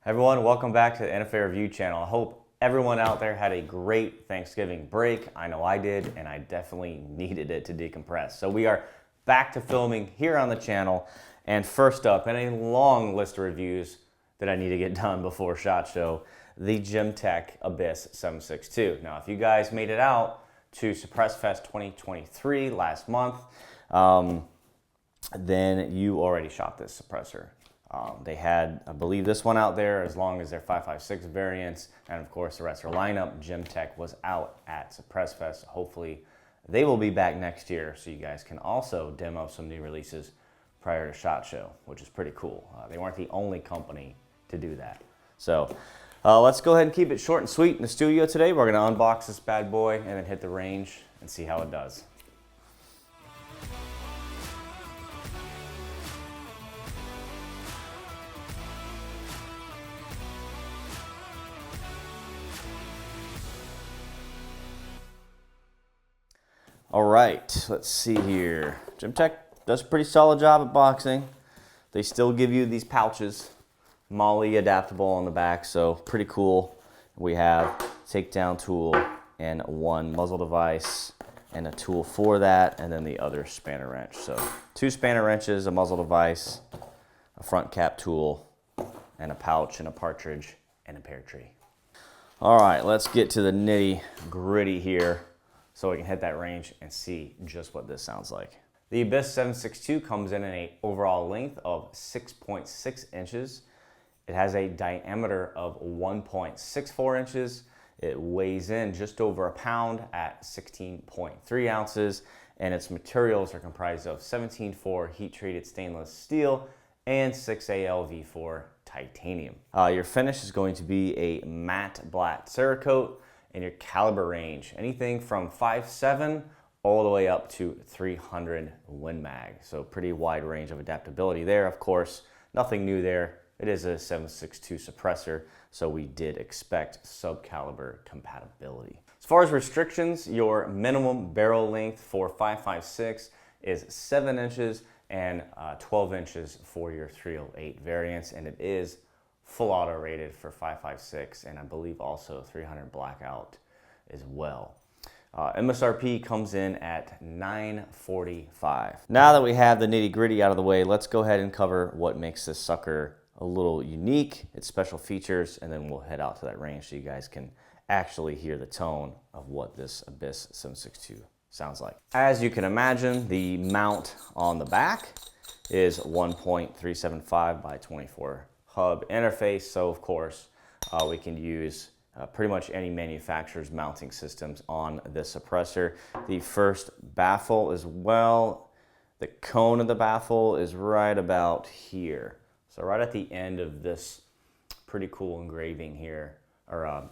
Everyone, welcome back to the NFA Review channel. I hope everyone out there had a great Thanksgiving break. I know I did, and I definitely needed it to decompress. So we are back to filming here on the channel. And first up, in a long list of reviews that I need to get done before SHOT Show, the Gemtech Abyss 7.62. Now, if you guys made it out to Suppress Fest 2023 last month, then you already shot this suppressor. They had, I believe, this one out there as long as their 5.56 variants, and of course the rest of their lineup. Gemtech was out at Suppress Fest. Hopefully they will be back next year so you guys can also demo some new releases prior to SHOT Show, which is pretty cool. They weren't the only company to do that. So let's go ahead and keep it short and sweet in the studio today. We're going to unbox this bad boy and then hit the range and see how it does. All right, let's see here. Gemtech does a pretty solid job at boxing. They still give you these pouches, MOLLE adaptable on the back, so pretty cool. We have takedown tool and one muzzle device and a tool for that, and then the other spanner wrench. So 2 spanner wrenches, a muzzle device, a front cap tool, and a pouch and a partridge and a pear tree. All right, let's get to the nitty gritty here, so we can hit that range and see just what this sounds like. The Abyss 7.62 comes in an overall length of 6.6 inches. It has a diameter of 1.64 inches. It weighs in just over a pound at 16.3 ounces, and its materials are comprised of 17.4 heat-treated stainless steel and 6AL V4 titanium. Your finish is going to be a matte black Cerakote, and your caliber range, anything from 5.7 all the way up to 300 Win Mag. So pretty wide range of adaptability there. Of course, nothing new there. It is a 7.62 suppressor, so we did expect sub-caliber compatibility. As far as restrictions, your minimum barrel length for 5.56 is 7 inches and 12 inches for your 308 variants, and it is full auto rated for 5.56, and I believe also 300 blackout as well. MSRP comes in at $945. Now that we have the nitty gritty out of the way, let's go ahead and cover what makes this sucker a little unique, its special features, and then we'll head out to that range so you guys can actually hear the tone of what this Abyss 7.62 sounds like. As you can imagine, the mount on the back is 1.375 by 24 hub interface, so of course we can use pretty much any manufacturer's mounting systems on this suppressor. The first baffle as well, the cone of the baffle is right about here. So right at the end of this pretty cool engraving here, or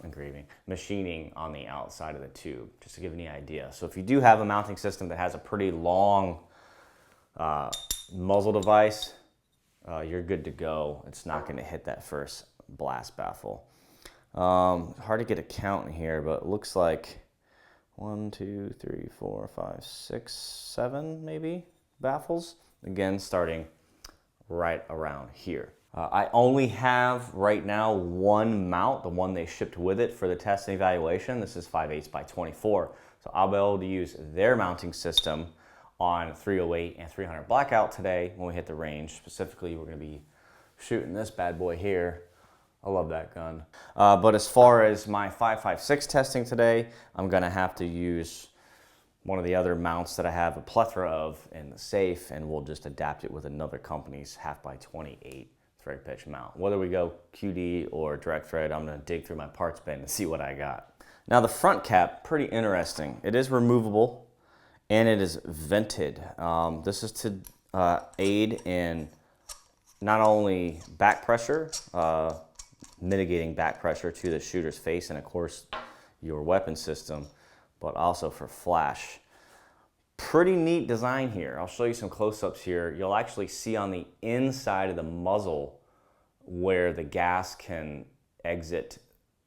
machining on the outside of the tube, just to give you an idea. So if you do have a mounting system that has a pretty long muzzle device, you're good to go. It's not going to hit that first blast baffle. Hard to get a count in here, but it looks like 1, 2, 3, 4, 5, 6, 7 maybe baffles. Again, starting right around here. I only have right now one mount, the one they shipped with it for the test and evaluation. This is 5/8 by 24. So I'll be able to use their mounting system on 308 and 300 blackout today when we hit the range. Specifically, we're going to be shooting this bad boy here. I love that gun. But as far as my 5.56 testing today, I'm going to have to use one of the other mounts that I have a plethora of in the safe, and we'll just adapt it with another company's 1/2x28 thread pitch mount. Whether we go QD or direct thread, I'm going to dig through my parts bin and see what I got. Now the front cap, pretty interesting. It is removable and it is vented. This is to aid in not only back pressure, mitigating back pressure to the shooter's face and of course your weapon system, but also for flash. Pretty neat design here. I'll show you some close-ups here. You'll actually see on the inside of the muzzle where the gas can exit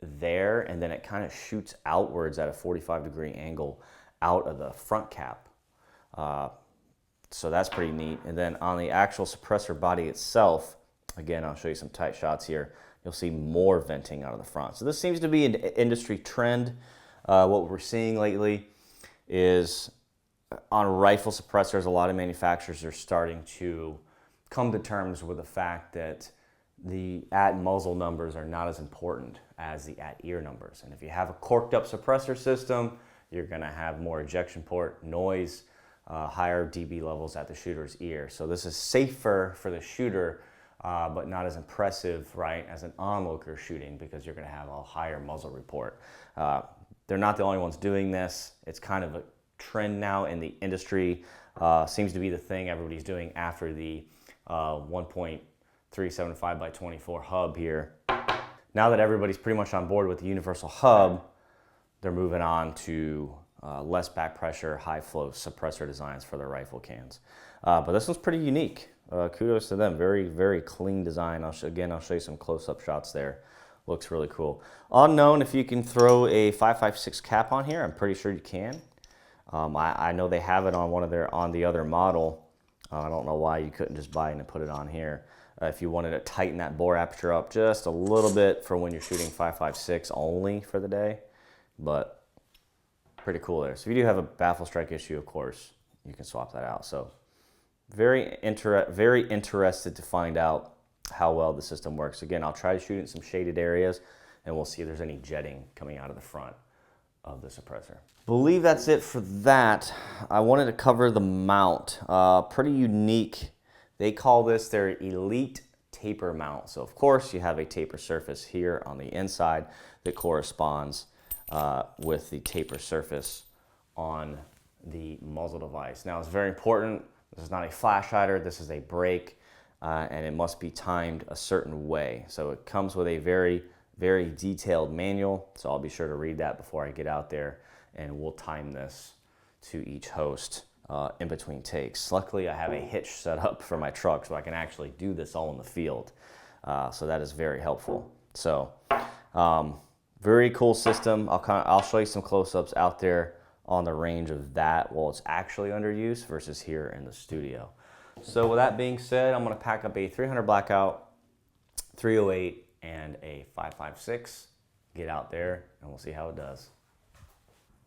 there, and then it kind of shoots outwards at a 45-degree angle out of the front cap. So that's pretty neat. And then on the actual suppressor body itself, again, I'll show you some tight shots here. you'll see more venting out of the front. So this seems to be an industry trend. What we're seeing lately is on rifle suppressors, a lot of manufacturers are starting to come to terms with the fact that the at-muzzle numbers are not as important as the at-ear numbers. And if you have a corked up suppressor system, you're going to have more ejection port noise, higher dB levels at the shooter's ear. So this is safer for the shooter, but not as impressive, right, as an onlooker shooting, because you're going to have a higher muzzle report. They're not the only ones doing this. It's kind of a trend now in the industry. Seems to be the thing everybody's doing after the 1.375 by 24 hub here. Now that everybody's pretty much on board with the universal hub, they're moving on to less back pressure, high flow suppressor designs for their rifle cans. But this one's pretty unique. Kudos to them. Very, very clean design. I'll show you some close-up shots there. Looks really cool. Unknown if you can throw a 5.56 cap on here. I'm pretty sure you can. I know they have it on the other model. I don't know why you couldn't just buy it and put it on here. If you wanted to tighten that bore aperture up just a little bit for when you're shooting 5.56 only for the day, but pretty cool there. So if you do have a baffle strike issue, of course, you can swap that out. So very interested to find out how well the system works. Again, I'll try to shoot in some shaded areas, and we'll see if there's any jetting coming out of the front of the suppressor. Believe that's it for that. I wanted to cover the mount. Pretty unique. They call this their Elite taper mount. So of course you have a taper surface here on the inside that corresponds with the taper surface on the muzzle device. Now it's very important. This is not a flash hider. This is a brake, and it must be timed a certain way. So it comes with a very detailed manual. So I'll be sure to read that before I get out there, and we'll time this to each host in between takes. Luckily, I have a hitch set up for my truck, so I can actually do this all in the field. So that is very helpful. So very cool system. I'll show you some close-ups out there on the range of that while it's actually under use versus here in the studio. So with that being said, I'm going to pack up a 300 blackout, 308, and a 5.56. Get out there, and we'll see how it does.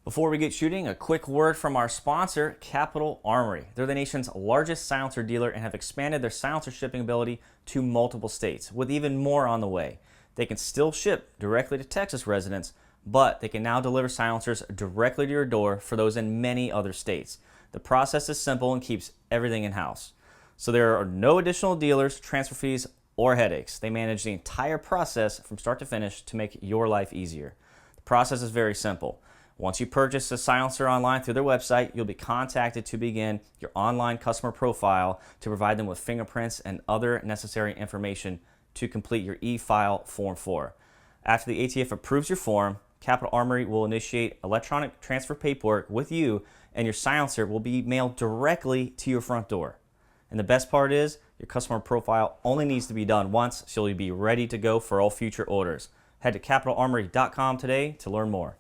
Before we get shooting, a quick word from our sponsor, Capital Armory. They're the nation's largest silencer dealer and have expanded their silencer shipping ability to multiple states, with even more on the way. They can still ship directly to Texas residents, but they can now deliver silencers directly to your door for those in many other states. The process is simple and keeps everything in-house. So there are no additional dealers, transfer fees, or headaches. They manage the entire process from start to finish to make your life easier. The process is very simple. Once you purchase a silencer online through their website, you'll be contacted to begin your online customer profile to provide them with fingerprints and other necessary information to complete your e-file Form 4. After the ATF approves your form, Capital Armory will initiate electronic transfer paperwork with you, and your silencer will be mailed directly to your front door. And the best part is, your customer profile only needs to be done once, so you'll be ready to go for all future orders. Head to capitalarmory.com today to learn more.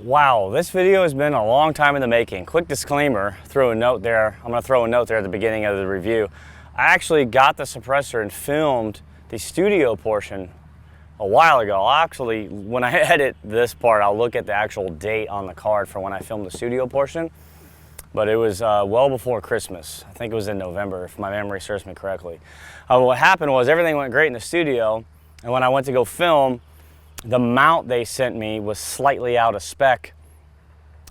Wow, this video has been a long time in the making. Quick disclaimer, throw a note there. I'm gonna throw a note there at the beginning of the review. I actually got the suppressor and filmed the studio portion a while ago. Actually, when I edit this part, I'll look at the actual date on the card for when I filmed the studio portion. But it was well before Christmas. I think it was in November, if my memory serves me correctly. What happened was everything went great in the studio, and when I went to go film, the mount they sent me was slightly out of spec,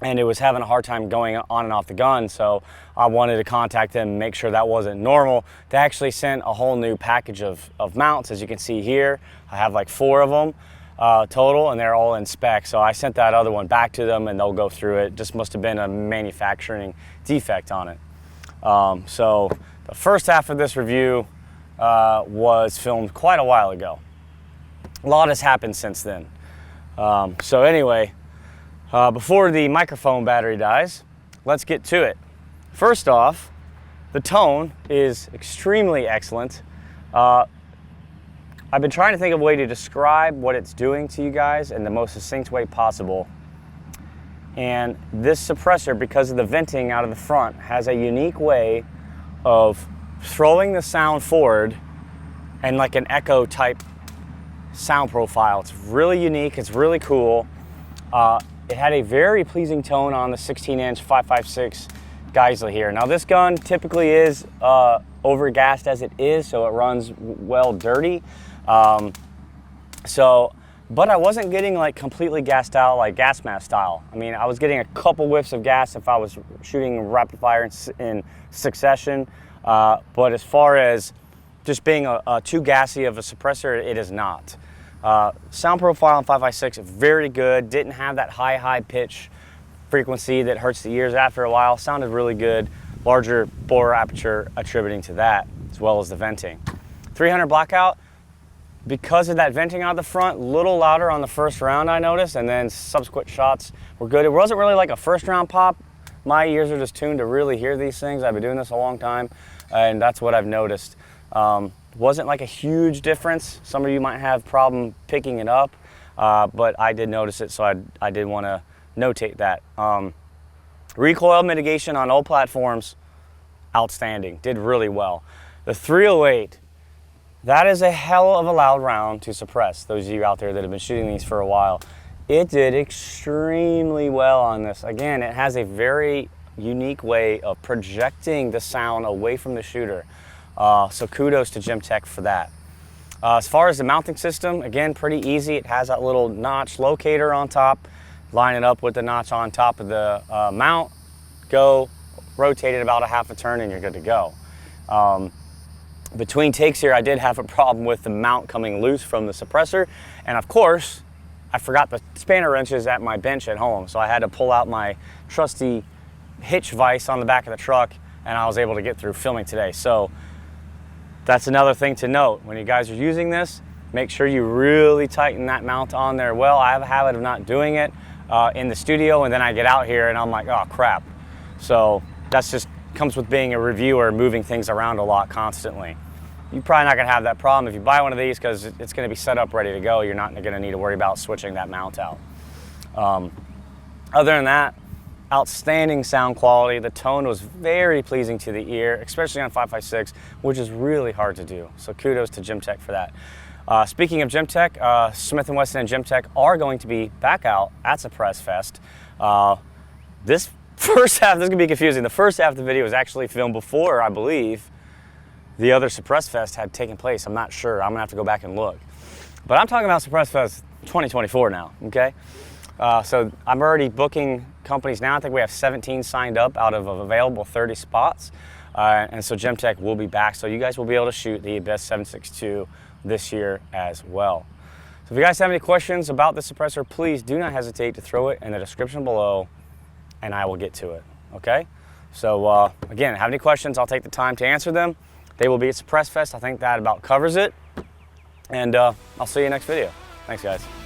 and it was having a hard time going on and off the gun, so I wanted to contact them and make sure that wasn't normal. They actually sent a whole new package of mounts, as you can see here. I have like 4 of them total, and they're all in spec, so I sent that other one back to them, and they'll go through it. Just must have been a manufacturing defect on it. So the first half of this review was filmed quite a while ago. A lot has happened since then. So anyway, before the microphone battery dies, let's get to it. First off, the tone is extremely excellent. I've been trying to think of a way to describe what it's doing to you guys in the most succinct way possible. And this suppressor, because of the venting out of the front, has a unique way of throwing the sound forward and like an echo type sound profile. It's really unique, it's really cool. It had a very pleasing tone on the 16-inch 5.56 Geissele here. Now this gun typically is over-gassed as it is, so it runs well dirty. But I wasn't getting like completely gassed out like gas mask style. I mean, I was getting a couple whiffs of gas if I was shooting rapid fire in succession. But as far as just being too gassy of a suppressor, it is not. Sound profile on 5.56, very good. Didn't have that high pitch frequency that hurts the ears after a while. Sounded really good. Larger bore aperture attributing to that, as well as the venting. 300 blackout, because of that venting out the front, a little louder on the first round I noticed, and then subsequent shots were good. It wasn't really like a first round pop. My ears are just tuned to really hear these things. I've been doing this a long time, and that's what I've noticed. Wasn't like a huge difference. Some of you might have problem picking it up, but I did notice it, so I did want to notate that. Recoil mitigation on all platforms, outstanding, did really well. The 308, that is a hell of a loud round to suppress, those of you out there that have been shooting these for a while. It did extremely well on this. Again, it has a very unique way of projecting the sound away from the shooter. So kudos to Gemtech for that. As far as the mounting system, again, pretty easy. It has that little notch locator on top. Line it up with the notch on top of the mount. Go, rotate it about a half a turn, and you're good to go. Between takes here, I did have a problem with the mount coming loose from the suppressor. And of course, I forgot the spanner wrenches at my bench at home. So I had to pull out my trusty hitch vise on the back of the truck, and I was able to get through filming today. So that's another thing to note. When you guys are using this, make sure you really tighten that mount on there well. I have a habit of not doing it in the studio, and then I get out here and I'm like, oh crap. So that's just comes with being a reviewer, moving things around a lot constantly. You're probably not gonna have that problem if you buy one of these, because it's gonna be set up ready to go. You're not gonna need to worry about switching that mount out. Other than that, outstanding sound quality. The tone was very pleasing to the ear, especially on 5.56, which is really hard to do. So kudos to Gemtech for that. Speaking of Gemtech, Smith & Wesson and Gemtech are going to be back out at Suppress Fest. This first half, this is gonna be confusing. The first half of the video was actually filmed before, I believe, the other Suppress Fest had taken place. I'm not sure, I'm gonna have to go back and look. But I'm talking about Suppress Fest 2024 now, okay? So I'm already booking companies now. I think we have 17 signed up out of available 30 spots. And so Gemtech will be back. So you guys will be able to shoot the best 7.62 this year as well. So if you guys have any questions about the suppressor, please do not hesitate to throw it in the description below and I will get to it, okay? So again, have any questions, I'll take the time to answer them. They will be at Suppress Fest. I think that about covers it. And I'll see you next video. Thanks, guys.